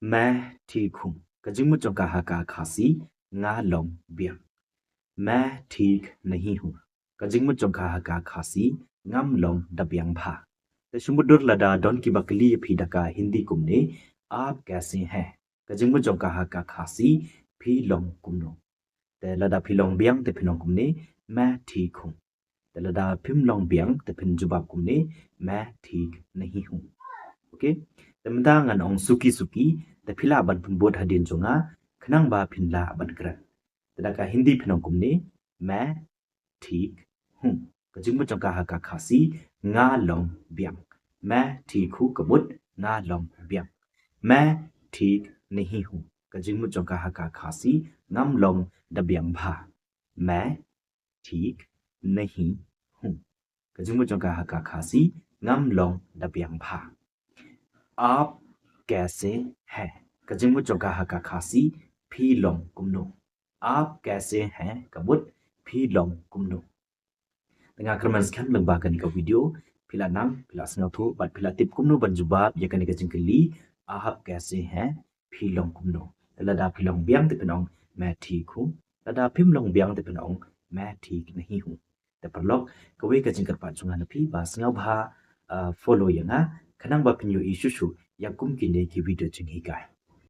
मैं ठीक हूँ कजिंग चौका हाका खासी nga long biang मैं ठीक नहीं हूँ कजिंग चौका हाका खासी ngam long dabiang भा ते समुद्र लदा डॉन की बकली भी डका हिंदी कुमने आप कैसे हैं कजिंग चौका हाका खासी भी लोंग कुमनो ते लदा भी लोंग बियांग ते फिनों कुमने मैं ठीक हूँ ते लदा फिम लोंग बियांग ते फिन जुबाब कुमने मैं ठीक नहीं हूँ ओके तमदा ngan ong suki suki te phila ban pun bod hadin jonga khnang ba phinla ban kra tada ka hindi phinong kumne मैं ठीक हूँ कजिंग चौं का का खासी nga long biang मैं ठीक हूँ कबुत nga long biang मैं ठीक नहीं हूँ कजिंग चौं का खासी ngam long dabiang भा मैं ठीक नहीं हूँ कजिंग चौं का खासी ngam long dabiang भा आप कैसे हैं कजिंग चौका का खासी फी लोंग कुमनो आप कैसे हैं कबुत फी लोंग कुमनो tengah kerman sekian lembaga ni ka video pila nang pila sengaw thu bat pila tip kumno ban jubab ya kan ka jingkeli आप कैसे हैं फी लोंग कुमनो लदा फी लोंग बियांग te penong मैं ठीक हूँ लदा फिम लोंग बियांग te penong मैं ठीक नहीं हूँ te perlok kawe ka jingkar pa chunga na phi ba sengaw ba follow yang ha khanang ba pinyo isu shu yakum ki ne ki video ching hi kai